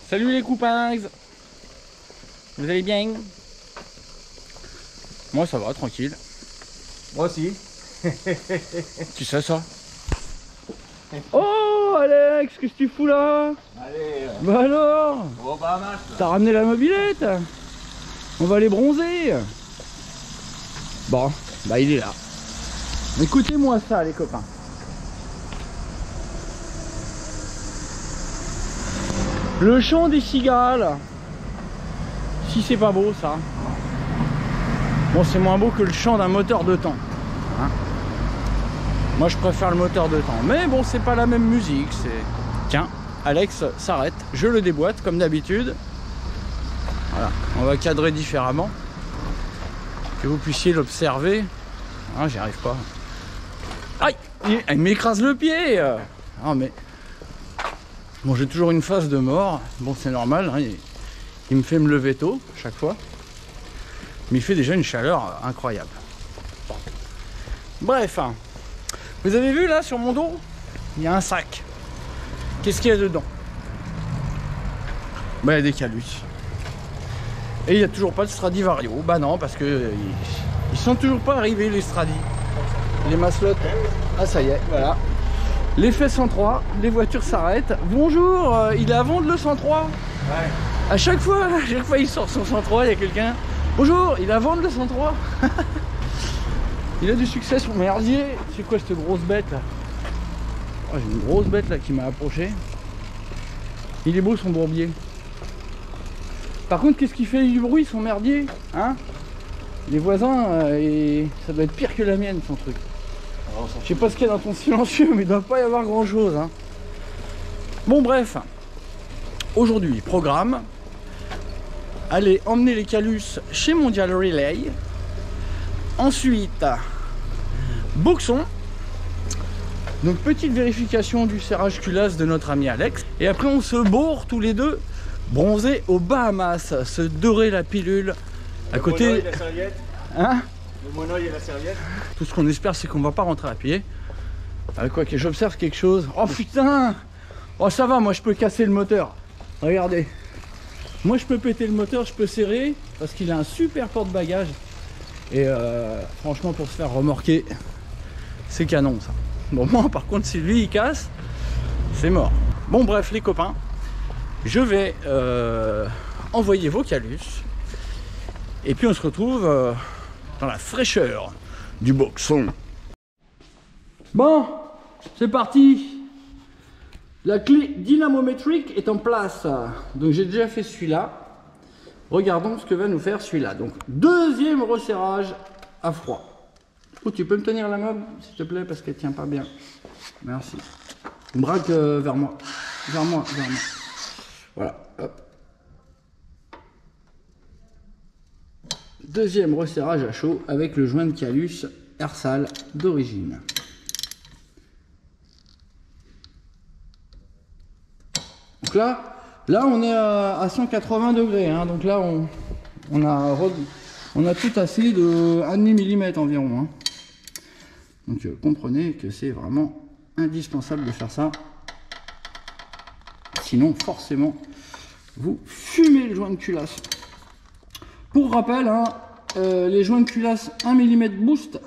Salut les copains. Vous allez bien? Moi ça va, tranquille. Moi aussi. Tu sais ça? Oh Alex, qu'est-ce que tu fous là? Allez. Bah alors? On va pas mal. T'as ramené la mobilette? On va aller bronzer. Bon, bah il est là. Écoutez-moi ça les copains. Le chant des cigales. Si c'est pas beau ça. Bon, c'est moins beau que le chant d'un moteur de temps. Hein, moi je préfère le moteur de temps. Mais bon, c'est pas la même musique. C'est. Tiens, Alex s'arrête. Je le déboîte comme d'habitude. Voilà, on va cadrer différemment. Que vous puissiez l'observer. Ah, j'y arrive pas. Aïe! Il m'écrase le pied! Ah, mais. Bon, j'ai toujours une phase de mort. Bon, c'est normal. Hein, il me fait me lever tôt, chaque fois. Mais il fait déjà une chaleur incroyable. Bref. Hein. Vous avez vu là, sur mon dos? Il y a un sac. Qu'est-ce qu'il y a dedans? Bah, il y a des calus. Et il n'y a toujours pas de Stradivario. Bah non, parce que ils sont toujours pas arrivés les Stradi. Les maslottes. Ah ça y est, voilà. L'effet 103, les voitures s'arrêtent. Bonjour, il est à vendre le 103. Ouais. À chaque fois il sort son 103, il y a quelqu'un. Bonjour, il est à vendre le 103. Il a du succès son merdier. C'est quoi cette grosse bête là? Oh, j'ai une grosse bête là qui m'a approché. Il est beau son bourbier. Par contre, qu'est-ce qui fait du bruit son merdier? Hein? Les voisins, et ça doit être pire que la mienne son truc. Je sais pas ce qu'il y a dans ton silencieux, mais il doit pas y avoir grand chose. Hein. Bon, bref. Aujourd'hui, programme. Aller emmener les calus chez Mondial Relay. Ensuite, boxon. Donc, petite vérification du serrage culasse de notre ami Alex. Et après, on se bourre tous les deux. Bronzer aux Bahamas, se dorer la pilule à côté. Le monoeil et la serviette. Hein? Le monoeil et la serviette. Tout ce qu'on espère, c'est qu'on va pas rentrer à pied. Quoi que j'observe quelque chose. Oh putain! Oh ça va, moi je peux casser le moteur. Regardez. Moi je peux péter le moteur, je peux serrer parce qu'il a un super porte-bagages. Et franchement, pour se faire remorquer, c'est canon ça. Bon, moi par contre, si lui il casse, c'est mort. Bon, bref, les copains. Je vais envoyer vos calus et puis on se retrouve dans la fraîcheur du boxon. Bon, c'est parti. La clé dynamométrique est en place. Donc j'ai déjà fait celui-là. Regardons ce que va nous faire celui-là. Donc deuxième resserrage à froid. Oh, tu peux me tenir la mob s'il te plaît parce qu'elle tient pas bien. Merci. Braque vers moi. Vers moi. Voilà, hop. Deuxième resserrage à chaud avec le joint de calus Ersal d'origine. Donc là on est à 180 degrés. Hein, donc là on a tout assez de 1,5 mm environ. Hein. Donc comprenez que c'est vraiment indispensable de faire ça. Sinon, forcément, vous fumez le joint de culasse. Pour rappel, hein, les joints de culasse 1 mm boost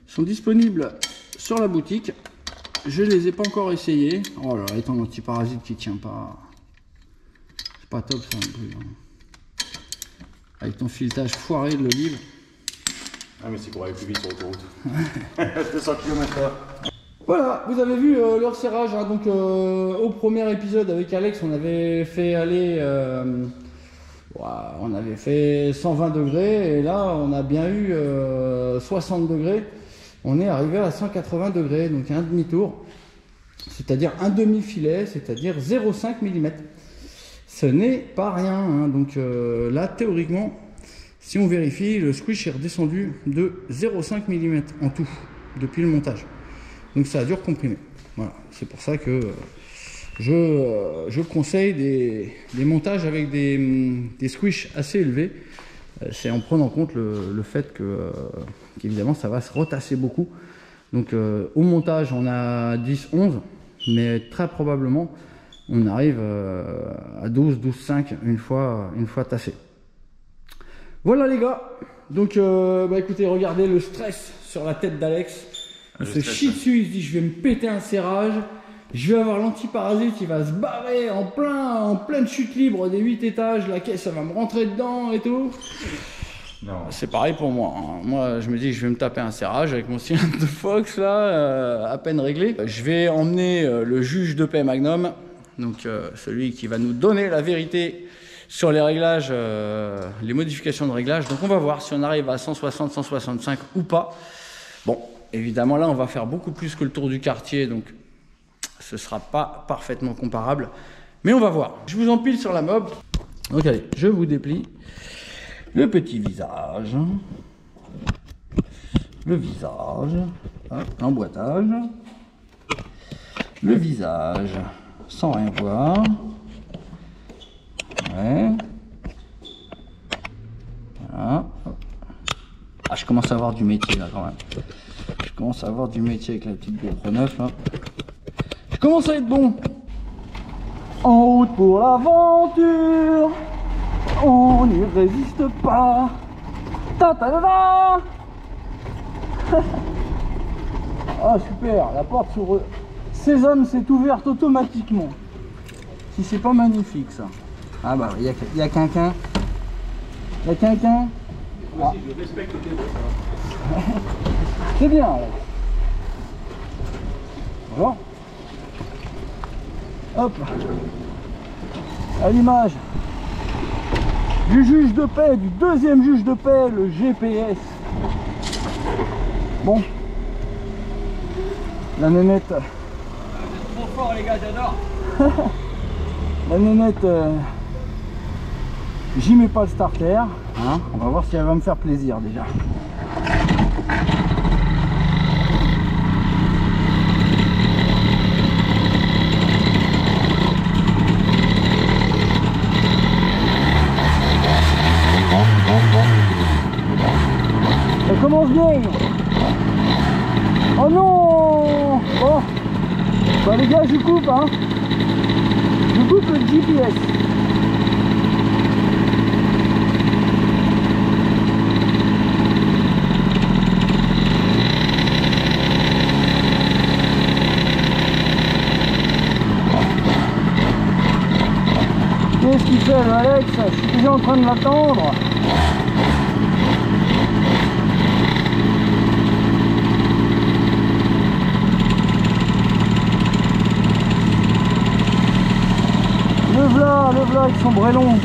sont disponibles sur la boutique. Je les ai pas encore essayés. Oh là là, étant anti-parasite qui tient pas. C'est pas top ça non plus. Hein. Avec ton filetage foiré de l'olive. Ah, mais c'est pour aller plus vite sur l'autoroute. 200 km/h. Voilà, vous avez vu le resserrage, hein, donc au premier épisode avec Alex, on avait fait aller, on avait fait 120 degrés et là on a bien eu 60 degrés, on est arrivé à 180 degrés, donc un demi-tour, c'est-à-dire un demi-filet, c'est-à-dire 0,5 mm. Ce n'est pas rien, hein, donc là théoriquement, si on vérifie, le squish est redescendu de 0,5 mm en tout, depuis le montage. Donc ça a dû recomprimer. Voilà, c'est pour ça que je conseille des montages avec des squish assez élevés. C'est en prenant en compte le fait qu'évidemment ça va se retasser beaucoup. Donc au montage on a 10-11, mais très probablement on arrive à 12, 12,5 une fois tassé. Voilà les gars, donc bah écoutez, regardez le stress sur la tête d'Alex. Il se chie dessus, il se dit je vais me péter un serrage, je vais avoir l'antiparasite, il va se barrer en pleine chute libre des 8 étages, la caisse elle va me rentrer dedans et tout. C'est pareil pour moi, hein. Moi je me dis je vais me taper un serrage avec mon cylindre de Fox là, à peine réglé. Je vais emmener le juge de paix Magnum, donc celui qui va nous donner la vérité sur les réglages, les modifications de réglage. Donc on va voir si on arrive à 160, 165 ou pas. Bon, évidemment là on va faire beaucoup plus que le tour du quartier, donc ce sera pas parfaitement comparable, mais on va voir. Je vous empile sur la mob. Donc allez, je vous déplie le petit visage, le visage, l'emboîtage, le visage sans rien voir. Ouais. Voilà. Ah, je commence à avoir du métier là quand même. Je commence à avoir du métier avec la petite GoPro 9 là. Je commence à être bon. En route pour l'aventure, on n'y résiste pas. Ta ta ta ta. Ah super, la porte s'ouvre. Sésame s'est ouverte automatiquement. Si c'est pas magnifique ça. Ah bah il y a quelqu'un. Il y a quelqu'un. Moi aussi, je respecte tes mots, ça va. C'est bien. Là. Bonjour. Hop. À l'image du juge de paix, du deuxième juge de paix, le GPS. Bon. La nénette. Vous êtes trop fort les gars, j'adore. La nénette, j'y mets pas le starter, hein. On va voir si elle va me faire plaisir déjà. Elle commence bien. Oh non. Bon, bah les gars, je coupe, hein. Je coupe le GPS. Qu'est-ce qu'il fait, le Alex? Je suis déjà en train de l'attendre. Le v'là avec son brélon.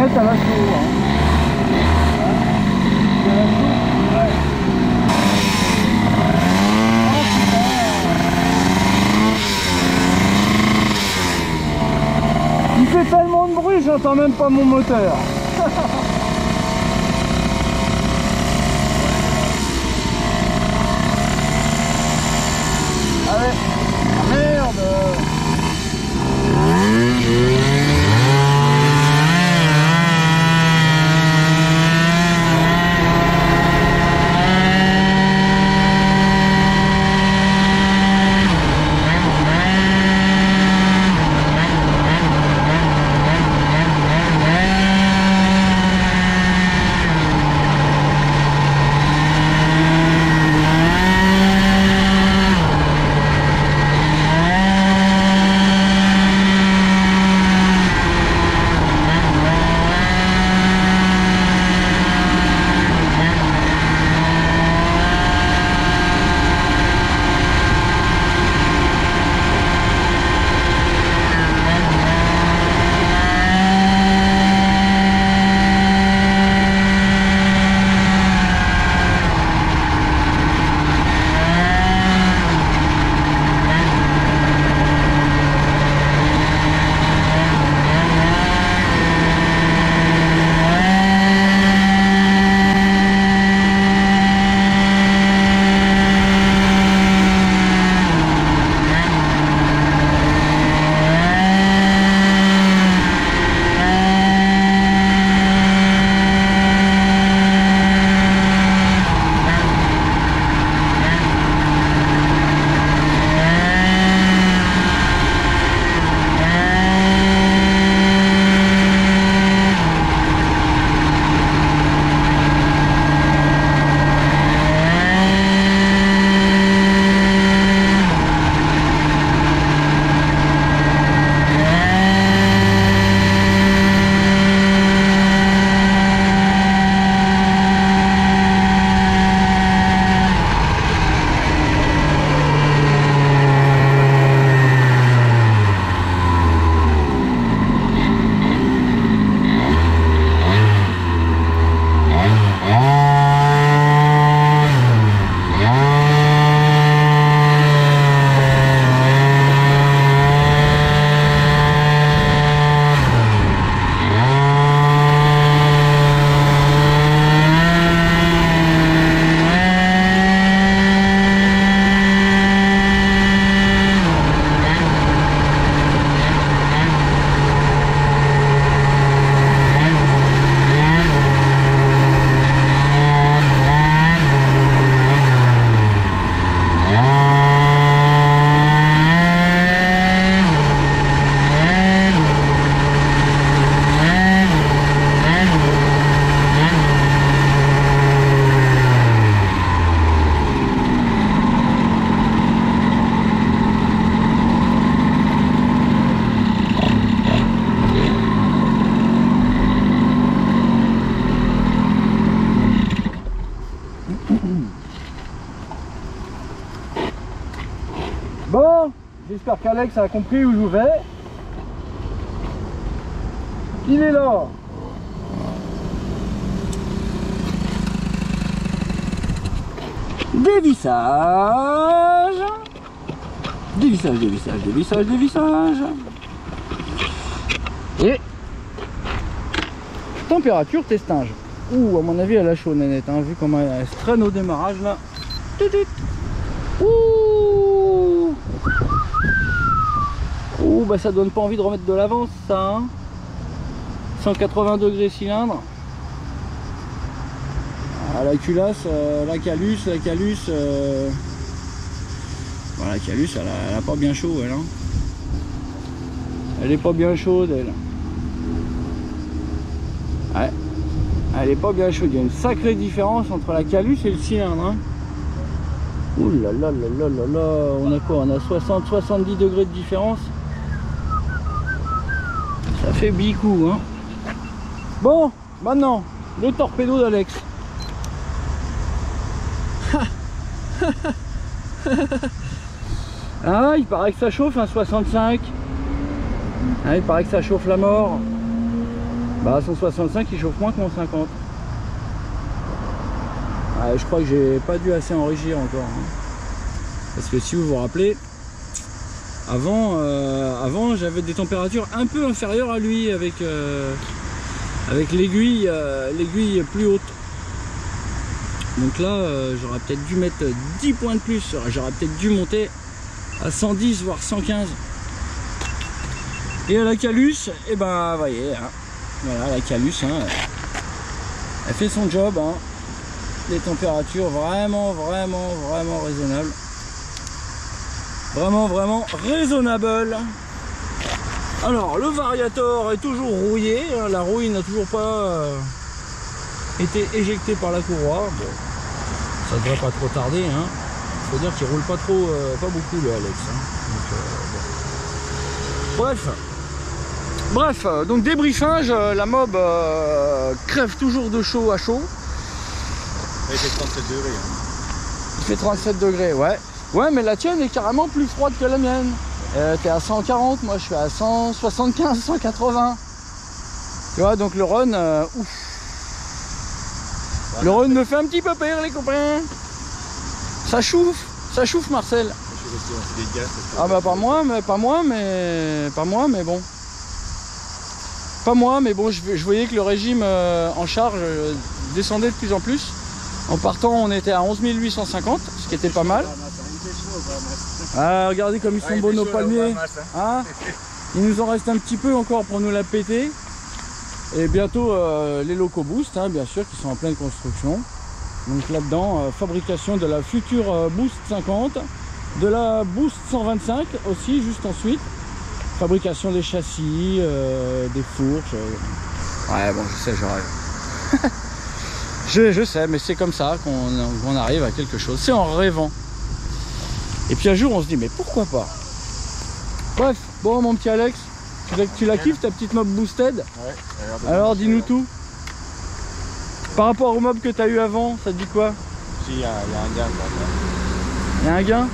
manette à la chaux. Hein. À la chaux. Ouais. Oh, il fait tellement de bruit, j'entends même pas mon moteur. Allez, ah merde. Bon, j'espère qu'Alex a compris où je vais. Il est là. Dévissage. Dévissage, dévissage, dévissage, dévissage. Et température testage. Ouh, à mon avis elle a chaud Nanette, hein, vu comment elle se traîne au démarrage là. Ouh. Ouh, bah ça donne pas envie de remettre de l'avance ça, hein. 180 degrés cylindre. Ah, la culasse, la calus, bon, la calus elle a pas bien chaud elle, hein. Elle est pas bien chaude elle. Ouais, elle est pas bien chaude, il y a une sacrée différence entre la calus et le cylindre, hein. Ouh là là là là là là, on a quoi? On a 60-70 degrés de différence. Ça fait bicou, hein. Bon, maintenant, le torpedo d'Alex. Ah, il paraît que ça chauffe un 65. Ah, il paraît que ça chauffe la mort. Bah 165 il chauffe moins que mon 50. Ouais, je crois que j'ai pas dû assez enrichir encore. Hein. Parce que si vous vous rappelez, avant j'avais des températures un peu inférieures à lui avec l'aiguille plus haute. Donc là j'aurais peut-être dû mettre 10 points de plus, j'aurais peut-être dû monter à 110 voire 115. Et à la Calus, et ben vous voyez, hein, voilà la Calus, hein, elle fait son job, hein. Les températures vraiment raisonnables. Vraiment raisonnable. Alors le variator est toujours rouillé, hein, la rouille n'a toujours pas été éjectée par la courroie. Bon, ça devrait pas trop tarder, hein. Faut dire qu'il roule pas trop, pas beaucoup le Alex, hein. Donc, bon. Bref, donc débriefage, la mob crève toujours de chaud à chaud. Il fait 37 degrés. Hein. Il fait 37 degrés, ouais. Ouais, mais la tienne est carrément plus froide que la mienne. T'es à 140, moi je suis à 175, 180. Tu vois, donc le run, ouf. Le run me fait un petit peu peur, les copains. Ça chauffe Marcel. Ah bah pas moi, mais bon. Pas moi, mais bon, je voyais que le régime en charge descendait de plus en plus. En partant, on était à 11 850, ce qui était pas mal. Ah, regardez comme ils sont beaux nos palmiers. Hein, il nous en reste un petit peu encore pour nous la péter. Et bientôt les locaux Boost, hein, bien sûr, qui sont en pleine construction. Donc là-dedans, fabrication de la future Boost 50, de la Boost 125 aussi, juste ensuite. Fabrication des châssis, des fourches. Ouais, bon, je sais, je rêve. Je sais, mais c'est comme ça qu'on arrive à quelque chose. C'est en rêvant. Et puis un jour, on se dit, mais pourquoi pas? Bref, bon, mon petit Alex, tu la kiffes ta petite mob boosted? Ouais. Alors, dis-nous tout. Par rapport au mob que tu as eu avant, ça te dit quoi? Si, il y a un gain. Il y a un gain? Ouais.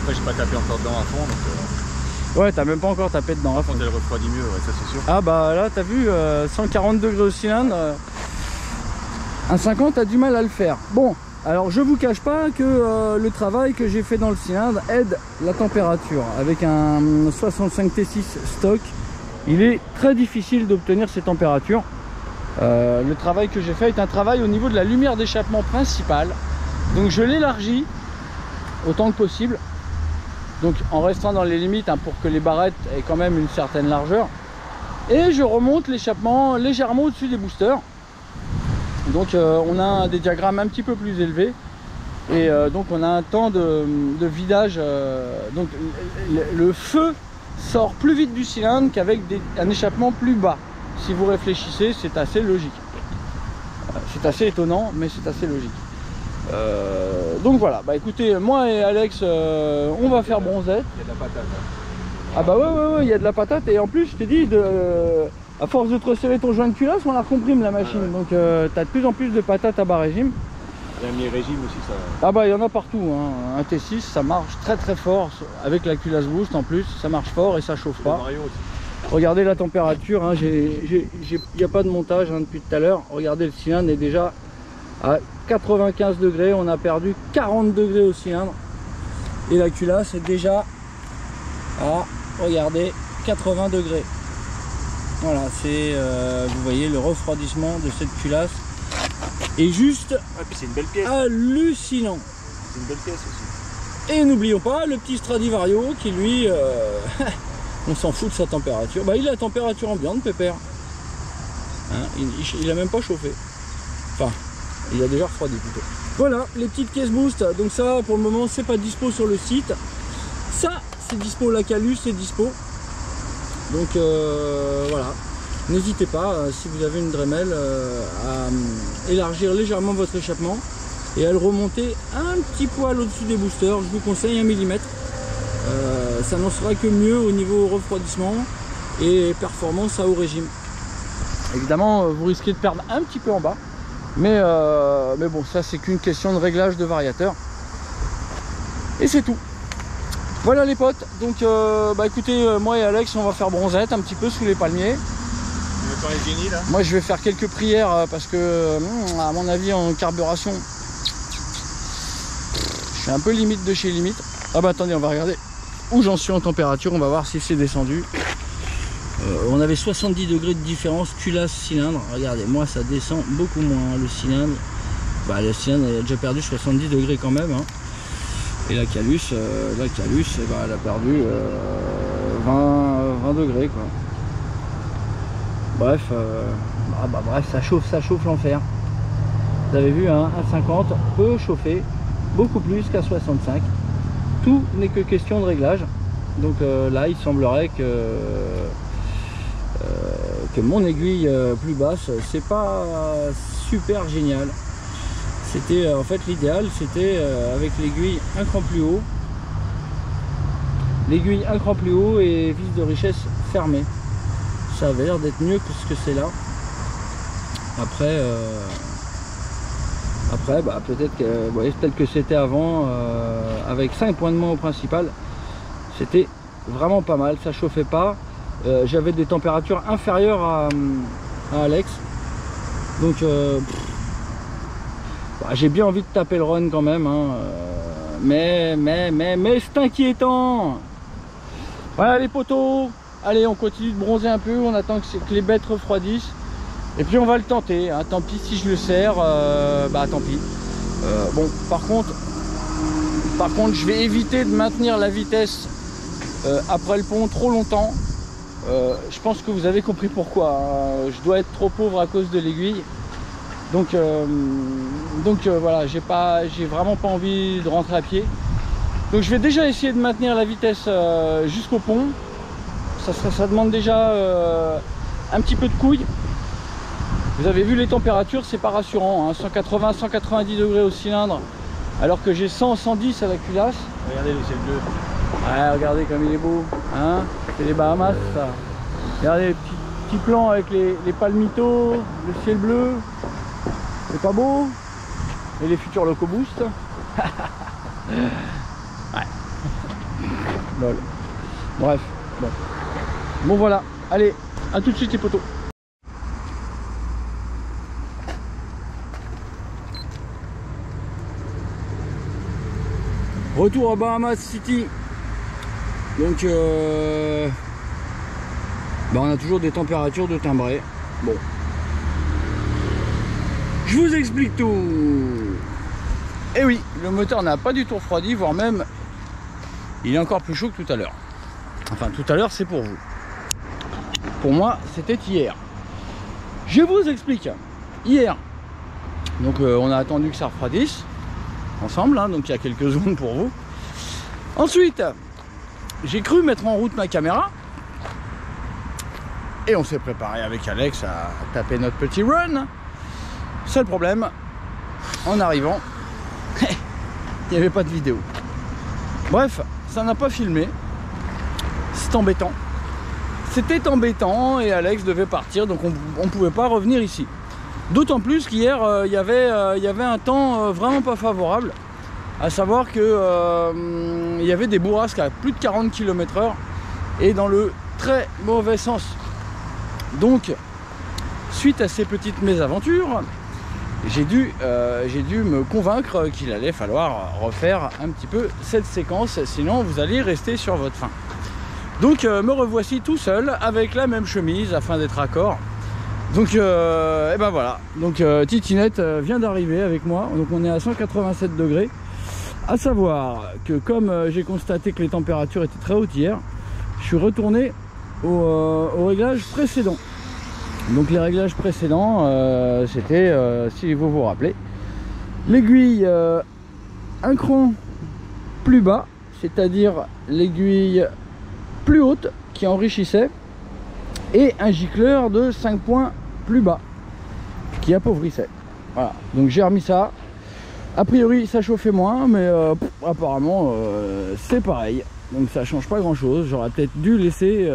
Après, j'ai pas tapé encore dedans à fond. Donc, ouais, t'as même pas encore tapé dedans à fond. Quand elle refroidit mieux, ouais, ça c'est sûr. Ah bah là, t'as vu, 140 degrés au cylindre. Un 50 a du mal à le faire. Bon, alors je vous cache pas que le travail que j'ai fait dans le cylindre aide la température. Avec un 65 T6 stock, il est très difficile d'obtenir ces températures. Le travail que j'ai fait est un travail au niveau de la lumière d'échappement principale. Donc je l'élargis autant que possible. Donc en restant dans les limites, hein, pour que les barrettes aient quand même une certaine largeur. Et je remonte l'échappement légèrement au-dessus des boosters. Donc on a des diagrammes un petit peu plus élevés. Et donc on a un temps de vidage. Donc le feu sort plus vite du cylindre qu'avec un échappement plus bas. Si vous réfléchissez, c'est assez logique. C'est assez étonnant, mais c'est assez logique. Donc voilà, bah écoutez, moi et Alex, on va faire bronzette. Il y a de la patate. Hein. Ah bah ouais, il y a de la patate. Et en plus, je t'ai dit, à force de te resserrer ton joint de culasse, on la comprime la machine. Ouais. Donc t'as de plus en plus de patates à bas régime. Il y a un mi-régime aussi, ça. Ah bah il y en a partout, hein. Un T6, ça marche très fort. Avec la culasse boost en plus, ça marche fort et ça chauffe pas. Regardez la température, hein. Il n'y a pas de montage, hein, depuis tout à l'heure. Regardez, le cylindre est déjà à 95 degrés. On a perdu 40 degrés au cylindre. Et la culasse est déjà à, regardez, 80 degrés. Voilà, c'est, vous voyez, le refroidissement de cette culasse est juste, ouais, puis c'est une belle pièce. Hallucinant. C'est une belle pièce aussi. Et n'oublions pas le petit Stradivario qui lui... on s'en fout de sa température. Bah, il a la température ambiante, pépère. Hein, il a même pas chauffé. Enfin, il a déjà refroidi plutôt. Voilà, les petites caisses boost. Donc ça, pour le moment, c'est pas dispo sur le site. Ça, c'est dispo. La Calus, c'est dispo. Donc voilà. N'hésitez pas, si vous avez une Dremel, à élargir légèrement votre échappement et à le remonter un petit poil au-dessus des boosters. Je vous conseille 1 mm. Ça n'en sera que mieux au niveau refroidissement et performance à haut régime. Évidemment, vous risquez de perdre un petit peu en bas, mais bon, ça c'est qu'une question de réglage de variateur et c'est tout. Voilà les potes, donc bah écoutez, moi et Alex on va faire bronzette un petit peu sous les palmiers. Moi je vais faire quelques prières parce que à mon avis en carburation je suis un peu limite de chez limite. Ah bah attendez, on va regarder où j'en suis en température, on va voir si c'est descendu. On avait 70 degrés de différence culasse cylindre. Regardez, moi ça descend beaucoup moins le cylindre. Bah, le cylindre il a déjà perdu 70 degrés quand même hein. Et la calus, bah, elle a perdu 20 degrés quoi. Bref, bref, ça chauffe l'enfer. Vous avez vu, hein, un 50 peut chauffer beaucoup plus qu'à 65. Tout n'est que question de réglage. Donc là, il semblerait que mon aiguille plus basse, c'est pas super génial. C'était en fait l'idéal, c'était avec l'aiguille un cran plus haut. L'aiguille un cran plus haut et vis de richesse fermée. Ça avait l'air d'être mieux que ce que c'est là. Après bah, peut-être que ouais, tel que c'était avant, avec 5 points de moins au principal, c'était vraiment pas mal, ça chauffait pas. J'avais des températures inférieures à Alex. Donc bah, j'ai bien envie de taper le run quand même hein, mais c'est inquiétant. Voilà les potos. Allez, on continue de bronzer un peu, on attend que les bêtes refroidissent. Et puis on va le tenter, hein. Tant pis si je le serre, bah tant pis. Bon, par contre, je vais éviter de maintenir la vitesse après le pont trop longtemps. Je pense que vous avez compris pourquoi. Hein. Je dois être trop pauvre à cause de l'aiguille. Donc voilà, j'ai vraiment pas envie de rentrer à pied. Donc je vais déjà essayer de maintenir la vitesse jusqu'au pont. Ça demande déjà un petit peu de couille. Vous avez vu les températures, c'est pas rassurant, hein. 180, 190 degrés au cylindre, alors que j'ai 100, 110 à la culasse. Regardez le ciel bleu. Ouais, regardez comme il est beau, hein. C'est les Bahamas, ça. Regardez les petits plans avec les palmitos, le ciel bleu. C'est pas beau? Et les futurs locoboost. Ouais. Lol. Bref, bon. Bon voilà, allez, à tout de suite les potos. Retour à Bahamas City. Donc bah on a toujours des températures de timbré. Bon, je vous explique tout. Et oui, le moteur n'a pas du tout refroidi, voire même il est encore plus chaud que tout à l'heure. Enfin tout à l'heure c'est pour vous. Pour moi c'était hier. Je vous explique. Hier, donc on a attendu que ça refroidisse ensemble, hein, donc il y a quelques secondes pour vous. Ensuite, j'ai cru mettre en route ma caméra et on s'est préparé avec Alex à taper notre petit run. Seul problème, en arrivant, il n'y avait pas de vidéo. Bref, ça n'a pas filmé. C'est embêtant. C'était embêtant et Alex devait partir, donc on ne pouvait pas revenir ici. D'autant plus qu'hier, il y avait un temps vraiment pas favorable. À savoir que il y avait des bourrasques à plus de 40 km/h et dans le très mauvais sens. Donc, suite à ces petites mésaventures, j'ai dû me convaincre qu'il allait falloir refaire un petit peu cette séquence, sinon vous allez rester sur votre faim. Donc me revoici tout seul avec la même chemise afin d'être raccord. Donc et ben voilà, donc Titinette vient d'arriver avec moi, donc on est à 187 degrés. À savoir que comme j'ai constaté que les températures étaient très hautes hier, je suis retourné au réglage précédent. Donc les réglages précédents, c'était, si vous vous rappelez, l'aiguille un cran plus bas, c'est-à-dire l'aiguille plus haute qui enrichissait, et un gicleur de 5 points plus bas qui appauvrissait. Voilà, donc j'ai remis ça. A priori ça chauffait moins, mais apparemment c'est pareil, donc ça change pas grand chose. J'aurais peut-être dû laisser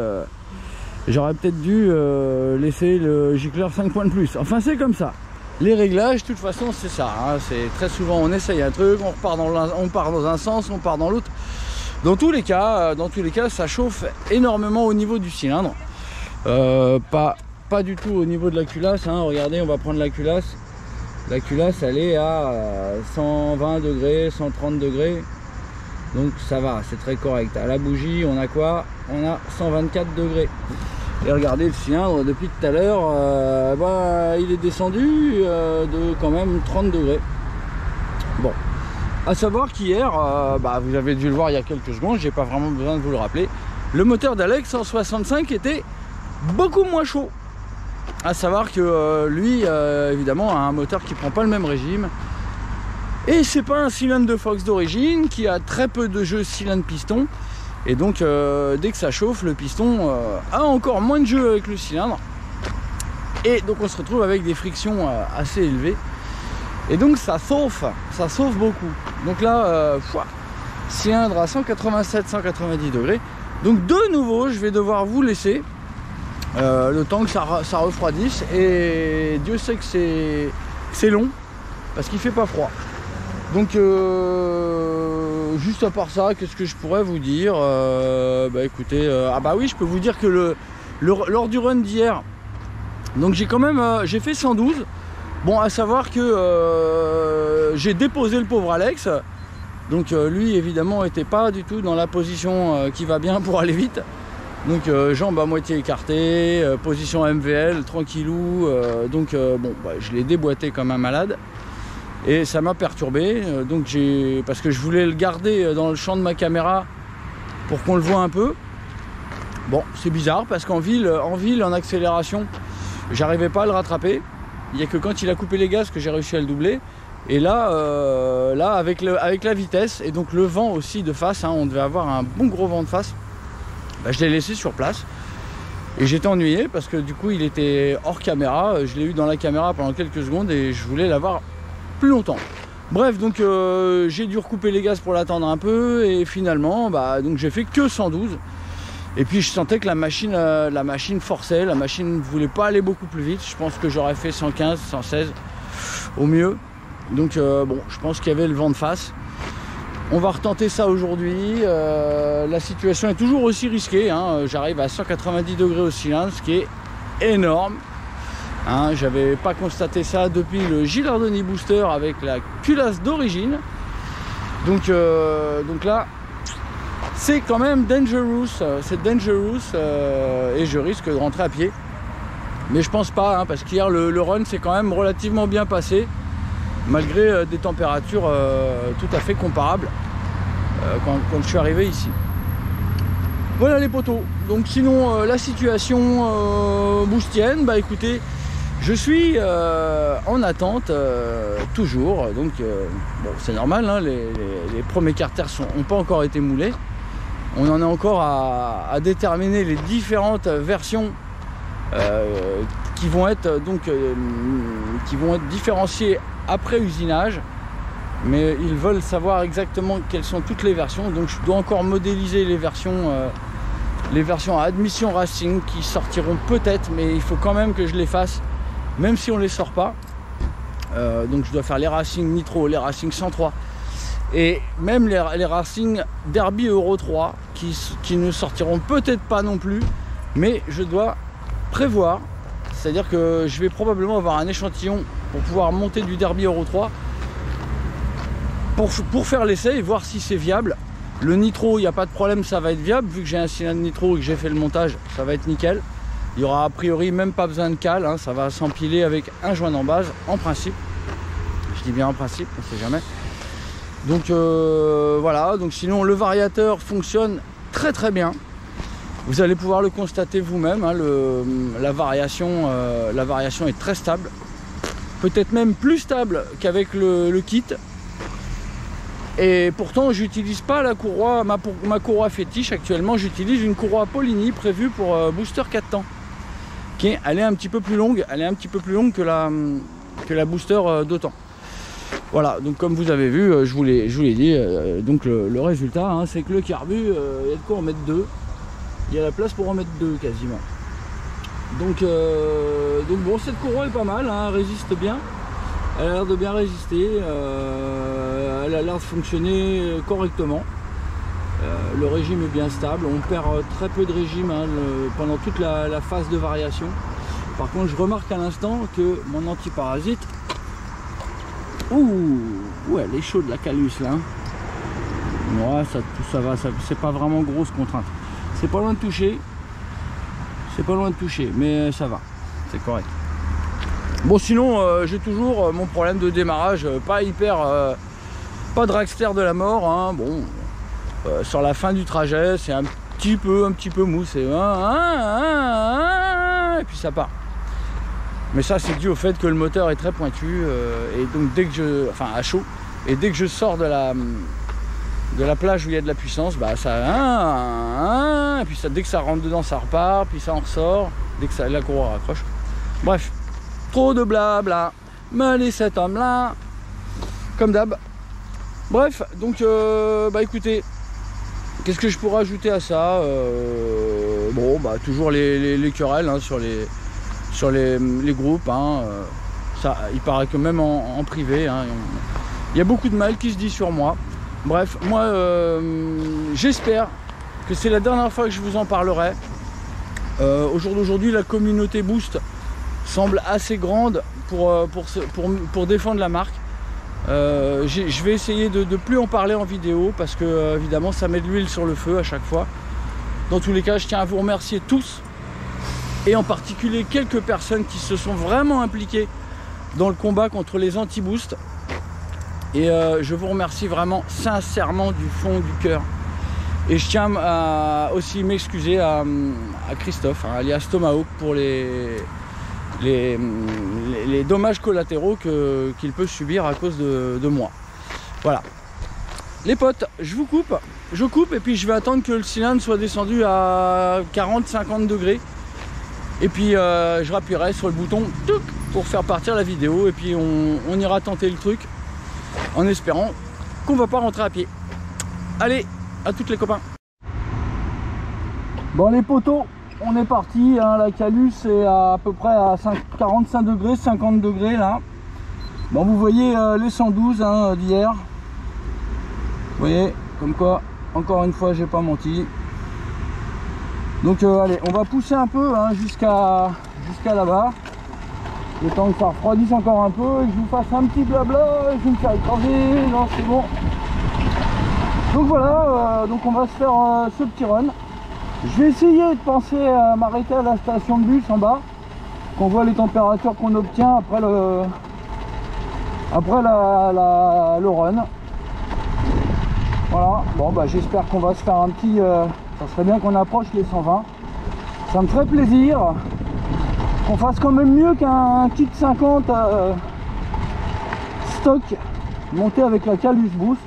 le gicleur 5 points de plus. Enfin c'est comme ça, les réglages de toute façon c'est ça, hein. C'est très souvent on essaye un truc, on part dans un sens, on part dans l'autre. Dans tous les cas ça chauffe énormément au niveau du cylindre. Pas pas du tout au niveau de la culasse, hein. Regardez, on va prendre la culasse. La culasse, elle est à 120 degrés, 130 degrés. Donc ça va, c'est très correct. À la bougie, on a quoi? On a 124 degrés. Et regardez le cylindre, depuis tout à l'heure, il est descendu de quand même 30 degrés. Bon, à savoir qu'hier, vous avez dû le voir il y a quelques secondes, j'ai pas vraiment besoin de vous le rappeler, le moteur d'Alex 165 était beaucoup moins chaud. À savoir que lui, évidemment, a un moteur qui prend pas le même régime. Et c'est pas un cylindre de Fox d'origine, qui a très peu de jeu cylindre-piston. Et donc, dès que ça chauffe, le piston a encore moins de jeu avec le cylindre. Et donc, on se retrouve avec des frictions assez élevées. Et donc, ça chauffe beaucoup. Donc là, cylindre à 187-190 degrés. Donc, de nouveau, je vais devoir vous laisser le temps que ça refroidisse. Et Dieu sait que c'est long, parce qu'il fait pas froid. Donc juste à part ça, qu'est-ce que je pourrais vous dire? Écoutez, oui, je peux vous dire que lors du run d'hier, donc j'ai fait 112. Bon, à savoir que j'ai déposé le pauvre Alex. Donc lui évidemment était pas du tout dans la position qui va bien pour aller vite. Donc jambes à moitié écartées, position MVL, tranquillou. Je l'ai déboîté comme un malade. Et ça m'a perturbé, parce que je voulais le garder dans le champ de ma caméra pour qu'on le voit un peu. Bon, c'est bizarre parce qu'en ville, en accélération, j'arrivais pas à le rattraper. Il n'y a que quand il a coupé les gaz que j'ai réussi à le doubler. Et là, avec la vitesse et donc le vent aussi de face, hein, on devait avoir un bon gros vent de face. Je l'ai laissé sur place. Et j'étais ennuyé parce que du coup il était hors caméra. Je l'ai eu dans la caméra pendant quelques secondes et je voulais l'avoir plus longtemps. Bref, donc j'ai dû recouper les gaz pour l'attendre un peu et finalement donc j'ai fait que 112. Et puis je sentais que la machine forçait, la machine ne voulait pas aller beaucoup plus vite. Je pense que j'aurais fait 115, 116 au mieux. Donc je pense qu'il y avait le vent de face. On va retenter ça aujourd'hui. La situation est toujours aussi risquée, hein. J'arrive à 190 degrés au cylindre, ce qui est énorme. Hein, j'avais pas constaté ça depuis le Gilardoni Booster avec la culasse d'origine. Donc là, c'est quand même dangerous. C'est dangerous et je risque de rentrer à pied. Mais je pense pas, hein, parce qu'hier le run s'est quand même relativement bien passé, malgré des températures tout à fait comparables quand je suis arrivé ici. Voilà les potos. Donc sinon la situation boostienne, écoutez, je suis en attente toujours. Donc c'est normal, hein, les premiers carters n'ont pas encore été moulés. On en est encore à déterminer les différentes versions qui vont être différenciées après usinage. Mais ils veulent savoir exactement quelles sont toutes les versions. Donc je dois encore modéliser les versions à admission racing qui sortiront peut-être, mais il faut quand même que je les fasse, même si on les sort pas. Donc je dois faire les Racing Nitro, les Racing 103 et même les Racing Derby Euro 3 qui ne sortiront peut-être pas non plus, mais je dois prévoir, c'est-à-dire que je vais probablement avoir un échantillon pour pouvoir monter du Derby Euro 3 pour faire l'essai et voir si c'est viable. Le nitro, il n'y a pas de problème, ça va être viable, vu que j'ai un cylindre nitro et que j'ai fait le montage, ça va être nickel. Il n'y aura a priori même pas besoin de cale, hein, ça va s'empiler avec un joint d'embase, en principe. Je dis bien en principe, on ne sait jamais. Donc voilà, donc sinon le variateur fonctionne très très bien. Vous allez pouvoir le constater vous-même, hein, la variation est très stable. Peut-être même plus stable qu'avec le kit. Et pourtant j'utilise pas la courroie, ma courroie fétiche actuellement, j'utilise une courroie Polini prévue pour booster 4 temps. Elle est un petit peu plus longue, que la booster 2 temps. Voilà, donc comme vous avez vu, je vous l'ai dit, donc le résultat, hein, c'est que le carbu, il y a de quoi en mettre 2. Il y a la place pour en mettre 2 quasiment. Donc bon, cette courroie est pas mal, hein, elle résiste bien. Elle a l'air de bien résister, elle a l'air de fonctionner correctement. Le régime est bien stable, on perd très peu de régime, hein, pendant toute la phase de variation. Par contre, je remarque à l'instant que mon antiparasite, ouh, ouais, elle est chaude la Calus là. Ouais, ça va, c'est pas vraiment grosse contrainte. C'est pas loin de toucher. C'est pas loin de toucher, mais ça va, c'est correct. Bon, sinon, j'ai toujours mon problème de démarrage, pas hyper, pas dragster de la mort, hein. Bon, sur la fin du trajet, c'est un petit peu mou, c'est et puis ça part. Mais ça, c'est dû au fait que le moteur est très pointu, et donc dès que je, enfin à chaud, et dès que je sors de la plage où il y a de la puissance, bah ça, et puis ça, dès que ça rentre dedans, ça repart, puis ça en ressort, dès que ça, la courroie raccroche. Bref, trop de blabla, me laisse cet homme là, comme d'hab. Bref, donc bah écoutez, qu'est-ce que je pourrais ajouter à ça? Bon, bah toujours les querelles hein, sur les groupes, hein, ça, il paraît que même en privé, hein, il y a beaucoup de mal qui se dit sur moi. Bref, moi j'espère que c'est la dernière fois que je vous en parlerai. Au jour d'aujourd'hui, la communauté Boost semble assez grande pour défendre la marque. Je vais essayer de ne plus en parler en vidéo parce que évidemment ça met de l'huile sur le feu à chaque fois. Dans tous les cas, je tiens à vous remercier tous et en particulier quelques personnes qui se sont vraiment impliquées dans le combat contre les anti-boost. Et je vous remercie vraiment sincèrement du fond du cœur. Et je tiens à aussi m'excuser à Christophe, hein, alias Tomahawk, pour les dommages collatéraux qu'il peut subir à cause de moi. Voilà. Les potes, je coupe et puis je vais attendre que le cylindre soit descendu à 40-50 degrés. Et puis je rappuierai sur le bouton pour faire partir la vidéo. Et puis on ira tenter le truc en espérant qu'on va pas rentrer à pied. Allez, à toutes les copains. Bon les potos, on est parti, hein, la Calus est à peu près à 45 degrés, 50 degrés là. Bon, vous voyez les 112 hein, d'hier. Vous voyez, comme quoi, encore une fois, j'ai pas menti. Donc allez, on va pousser un peu hein, jusqu'à là-bas. Le temps que ça refroidisse encore un peu et que je vous fasse un petit blabla, je vais me faire écraser, non c'est bon. Donc voilà, donc on va se faire ce petit run. Je vais essayer de penser à m'arrêter à la station de bus en bas, qu'on voit les températures qu'on obtient après le run. Voilà, bon bah j'espère qu'on va se faire un petit... ça serait bien qu'on approche les 120. Ça me ferait plaisir qu'on fasse quand même mieux qu'un kit 50 stock monté avec la Calus Boost.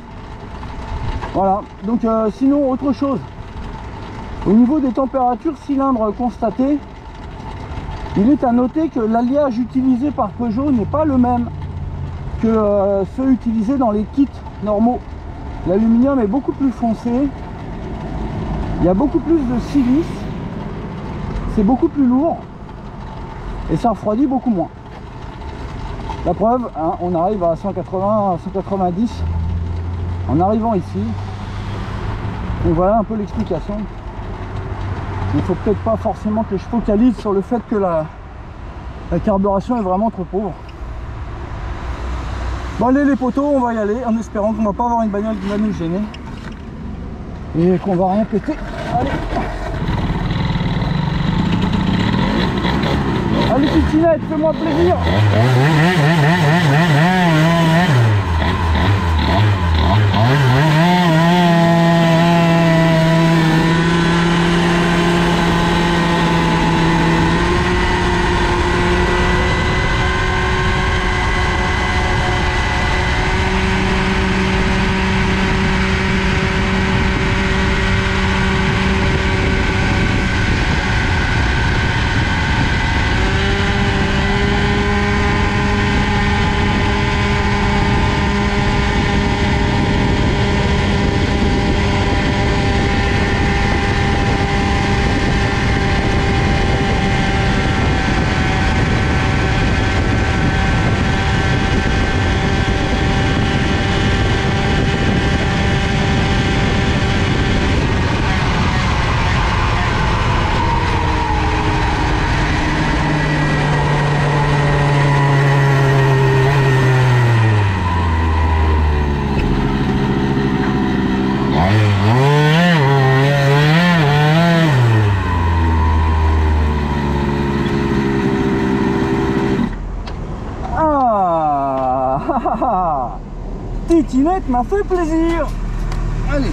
Voilà, donc sinon autre chose. Au niveau des températures cylindres constatées, il est à noter que l'alliage utilisé par Peugeot n'est pas le même que ceux utilisés dans les kits normaux. L'aluminium est beaucoup plus foncé, il y a beaucoup plus de silice, c'est beaucoup plus lourd et ça refroidit beaucoup moins. La preuve, hein, on arrive à 180, 190 en arrivant ici. Et voilà un peu l'explication. Il ne faut peut-être pas forcément que je focalise sur le fait que la carburation est vraiment trop pauvre. Bon allez les potos, on va y aller en espérant qu'on va pas avoir une bagnole qui va nous gêner et qu'on va rien péter. Allez, allez Titinette, fais-moi plaisir. Titinette m'a fait plaisir. Allez,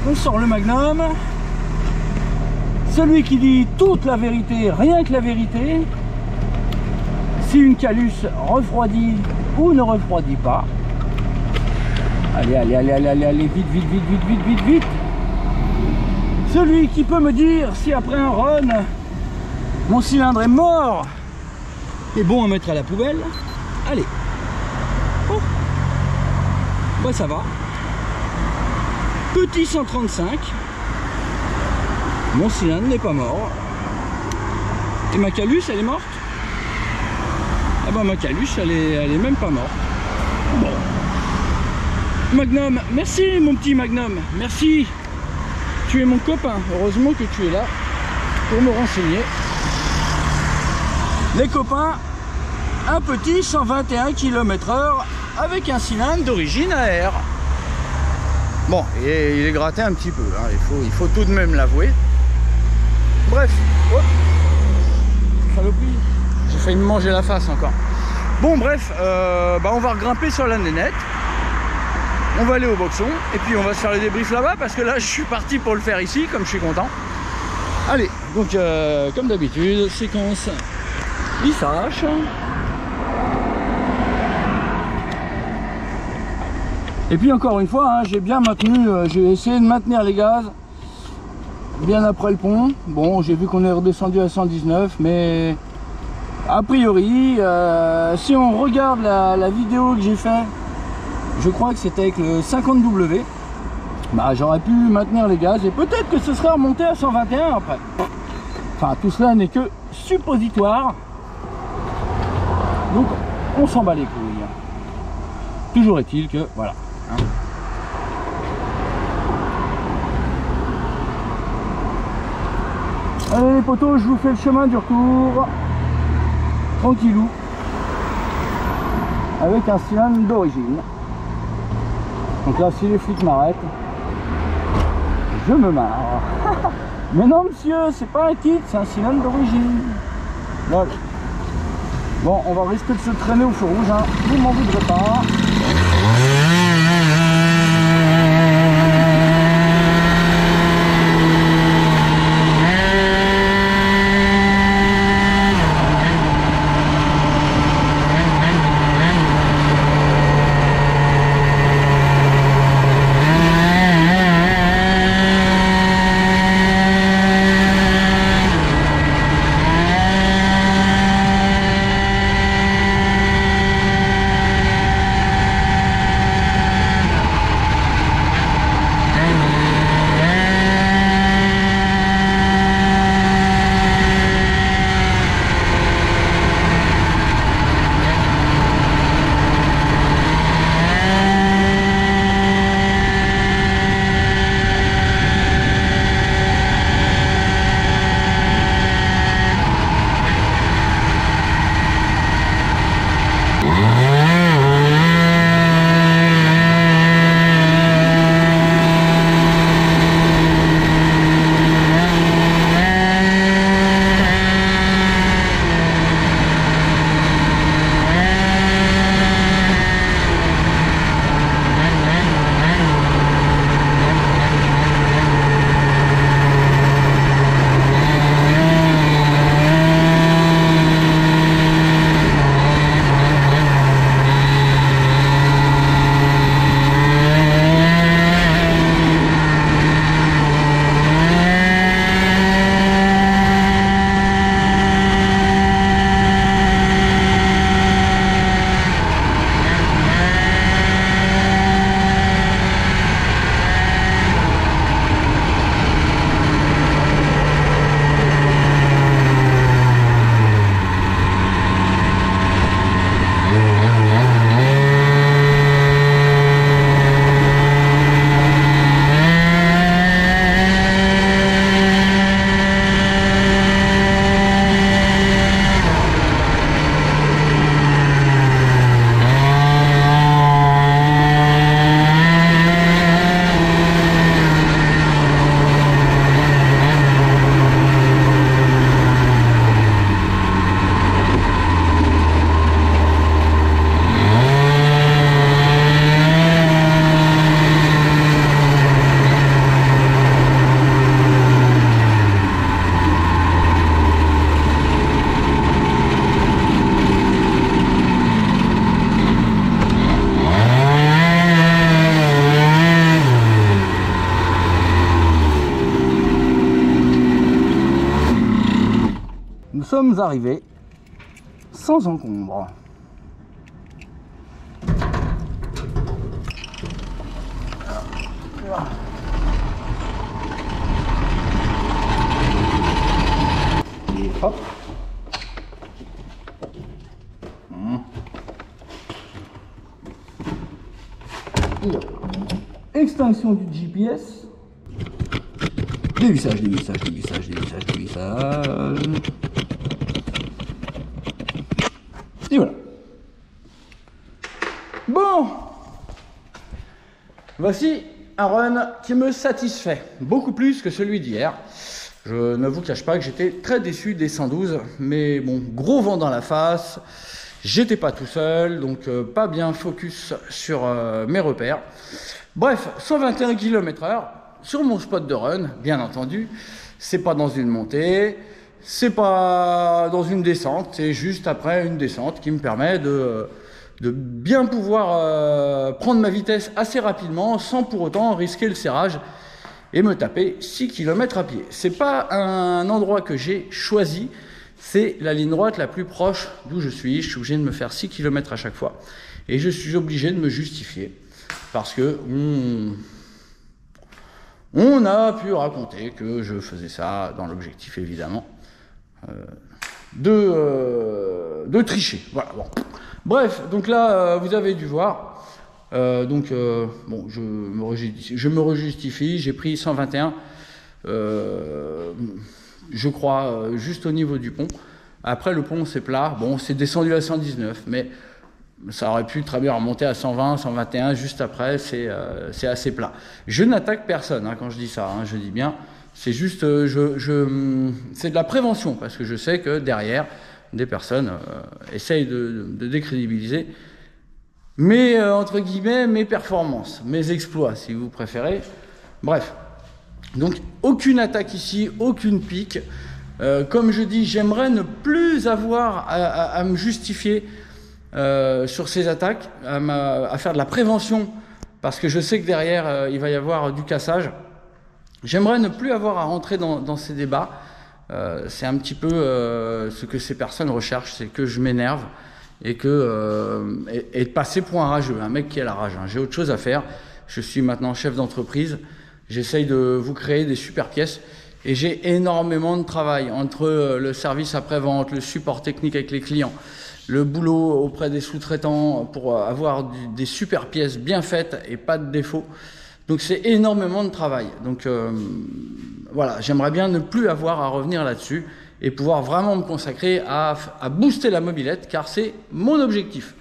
on sort le Magnum. Celui qui dit toute la vérité, rien que la vérité. Si une calus refroidit ou ne refroidit pas. Allez, allez, allez, allez, allez, allez, vite, vite, vite, vite, vite, vite, vite. Celui qui peut me dire si après un run, mon cylindre est mort et bon à mettre à la poubelle. Allez. Oh. Bah ça va. Petit 135. Mon cylindre n'est pas mort. Et ma calus, elle est morte? Ah bah ma calus, elle est même pas morte. Bon. Magnum, merci mon petit Magnum. Merci. Tu es mon copain. Heureusement que tu es là pour me renseigner. Les copains, un petit 121 km/h avec un cylindre d'origine à air. Bon, et il est gratté un petit peu, hein. Il faut tout de même l'avouer. Bref, oh. Saloperie, j'ai failli me manger la face encore. Bon bref, bah on va regrimper sur la nénette. On va aller au boxon et puis on va se faire le débrief là-bas parce que là je suis parti pour le faire ici, comme je suis content. Allez, donc comme d'habitude, séquence lissage. Et puis encore une fois, hein, j'ai bien maintenu, j'ai essayé de maintenir les gaz bien après le pont. Bon, j'ai vu qu'on est redescendu à 119, mais a priori, si on regarde la vidéo que j'ai fait, je crois que c'était avec le 50W, bah, j'aurais pu maintenir les gaz et peut-être que ce serait remonté à 121 après. Enfin, tout cela n'est que suppositoire. Donc, on s'en bat les couilles. Toujours est-il que, voilà. Hein. Allez les potos, je vous fais le chemin du retour. Tranquillou. Avec un cylindre d'origine. Donc là, si les flics m'arrêtent, je me marre. Mais non monsieur, c'est pas un kit, c'est un cylindre d'origine. Voilà. Bon, on va risquer de se traîner au feu rouge, hein. Vous m'en voudrez pas. vous arrivez sans encombre. Et hop. Extinction du GPS. Dévissage, dévissage, dévissage, dévissage, dévissage. Et voilà. Bon. Voici un run qui me satisfait. Beaucoup plus que celui d'hier. Je ne vous cache pas que j'étais très déçu des 112. Mais bon, gros vent dans la face. J'étais pas tout seul. Donc pas bien focus sur mes repères. Bref, 121 km/h. Sur mon spot de run, bien entendu, c'est pas dans une montée, c'est pas dans une descente, c'est juste après une descente qui me permet de bien pouvoir prendre ma vitesse assez rapidement sans pour autant risquer le serrage et me taper 6 km à pied. C'est pas un endroit que j'ai choisi, c'est la ligne droite la plus proche d'où je suis. Je suis obligé de me faire 6 km à chaque fois et je suis obligé de me justifier parce que on a pu raconter que je faisais ça dans l'objectif, évidemment, de tricher. Voilà, bon. Bref, donc là, vous avez dû voir. Bon, je me rejustifie. J'ai pris 121, je crois, juste au niveau du pont. Après, le pont, c'est plat. Bon, c'est descendu à 119, mais ça aurait pu très bien remonter à 120, 121, juste après, c'est assez plat. Je n'attaque personne hein, quand je dis ça, hein, je dis bien, c'est juste, c'est de la prévention, parce que je sais que derrière, des personnes essayent de décrédibiliser mes, entre guillemets, mes performances, mes exploits, si vous préférez. Bref, donc aucune attaque ici, aucune pique. Comme je dis, j'aimerais ne plus avoir à me justifier sur ces attaques, à faire de la prévention, parce que je sais que derrière il va y avoir du cassage. J'aimerais ne plus avoir à rentrer dans ces débats. C'est un petit peu ce que ces personnes recherchent, c'est que je m'énerve et de passer pour un rageux, un mec qui a la rage. Hein. J'ai autre chose à faire. Je suis maintenant chef d'entreprise. J'essaye de vous créer des super pièces et j'ai énormément de travail entre le service après-vente, le support technique avec les clients, le boulot auprès des sous-traitants pour avoir des super pièces bien faites et pas de défauts. Donc c'est énormément de travail. Donc voilà, j'aimerais bien ne plus avoir à revenir là-dessus et pouvoir vraiment me consacrer à booster la mobilette, car c'est mon objectif.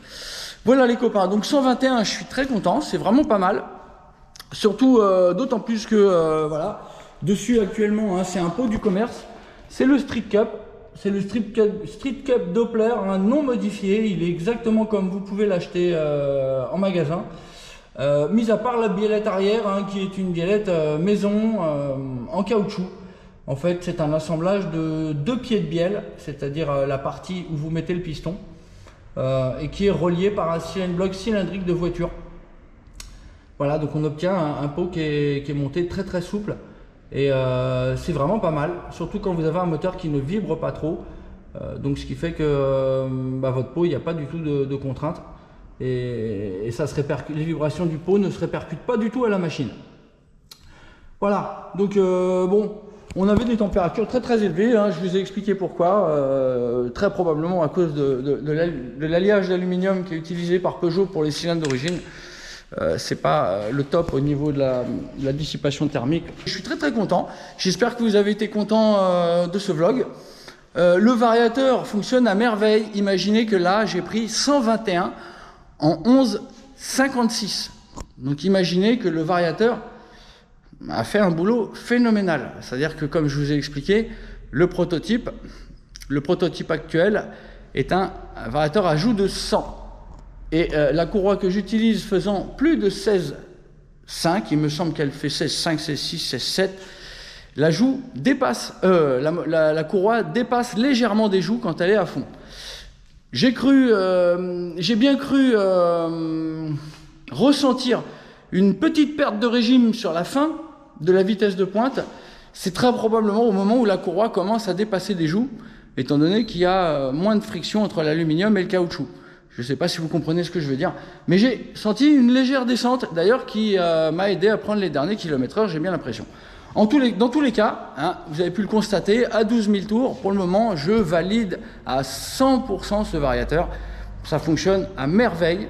Voilà les copains, donc 121, je suis très content, c'est vraiment pas mal. Surtout d'autant plus que voilà, dessus actuellement, hein, c'est un pot du commerce, c'est le Street Cup. C'est le Street Cup Doppler, hein, non modifié. Il est exactement comme vous pouvez l'acheter en magasin. Mis à part la biellette arrière, hein, qui est une biellette maison en caoutchouc. En fait, c'est un assemblage de 2 pieds de bielle, c'est-à-dire la partie où vous mettez le piston, et qui est relié par un bloc cylindrique de voiture. Voilà, donc on obtient un pot qui est monté très très souple. Et c'est vraiment pas mal, surtout quand vous avez un moteur qui ne vibre pas trop, donc ce qui fait que votre pot, il n'y a pas du tout de contrainte et ça se répercute, les vibrations du pot ne se répercutent pas du tout à la machine. Voilà, donc bon, on avait des températures très très élevées, hein, je vous ai expliqué pourquoi, très probablement à cause de l'alliage d'aluminium qui est utilisé par Peugeot pour les cylindres d'origine. C'est pas le top au niveau de la dissipation thermique. Je suis très très content. J'espère que vous avez été content de ce vlog. Le variateur fonctionne à merveille. Imaginez que là, j'ai pris 121 en 11,56. Donc imaginez que le variateur a fait un boulot phénoménal. C'est-à-dire que, comme je vous ai expliqué, le prototype actuel est un variateur à joue de 100. Et la courroie que j'utilise faisant plus de 16,5, il me semble qu'elle fait 16,5, 16,6, 16,7, la joue dépasse, la courroie dépasse légèrement des joues quand elle est à fond. J'ai bien cru ressentir une petite perte de régime sur la fin de la vitesse de pointe. C'est très probablement au moment où la courroie commence à dépasser des joues. étant donné qu'il y a moins de friction entre l'aluminium et le caoutchouc. Je ne sais pas si vous comprenez ce que je veux dire, mais j'ai senti une légère descente, d'ailleurs, qui m'a aidé à prendre les derniers kilomètres-heure, j'ai bien l'impression. Dans tous les cas, hein, vous avez pu le constater, à 12 000 tours, pour le moment, je valide à 100% ce variateur. Ça fonctionne à merveille.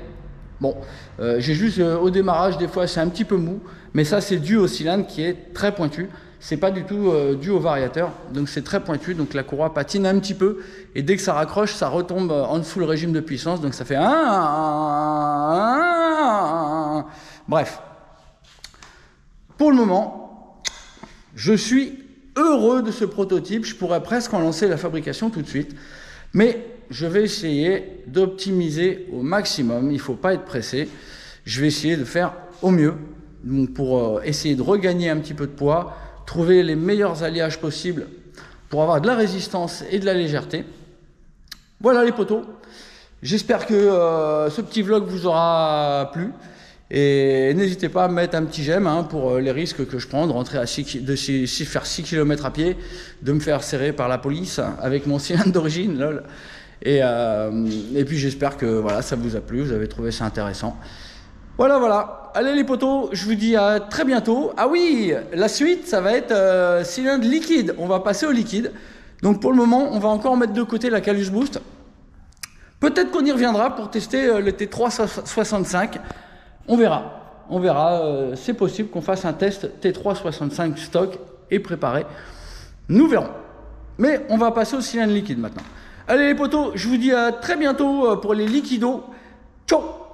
Bon, j'ai juste au démarrage, des fois, c'est un petit peu mou, mais ça, c'est dû au cylindre qui est très pointu. C'est pas du tout dû au variateur, donc c'est très pointu, donc la courroie patine un petit peu, et dès que ça raccroche, ça retombe en dessous le régime de puissance, donc ça fait bref. Pour le moment, je suis heureux de ce prototype, je pourrais presque en lancer la fabrication tout de suite, mais je vais essayer d'optimiser au maximum, il ne faut pas être pressé, je vais essayer de faire au mieux, donc pour essayer de regagner un petit peu de poids, trouver les meilleurs alliages possibles pour avoir de la résistance et de la légèreté. Voilà les potos. J'espère que ce petit vlog vous aura plu. Et n'hésitez pas à mettre un petit j'aime hein, pour les risques que je prends de rentrer à faire 6 km à pied, de me faire serrer par la police avec mon cylindre d'origine. Lol. Et puis j'espère que voilà, ça vous a plu, vous avez trouvé ça intéressant. Voilà. Allez les potos, je vous dis à très bientôt. Ah oui, la suite, ça va être cylindre liquide. On va passer au liquide. Donc pour le moment, on va encore mettre de côté la Calus Boost. Peut-être qu'on y reviendra pour tester le T365. On verra. C'est possible qu'on fasse un test T365 stock et préparé. Nous verrons. Mais on va passer au cylindre liquide maintenant. Allez les potos, je vous dis à très bientôt pour les liquidos. Ciao!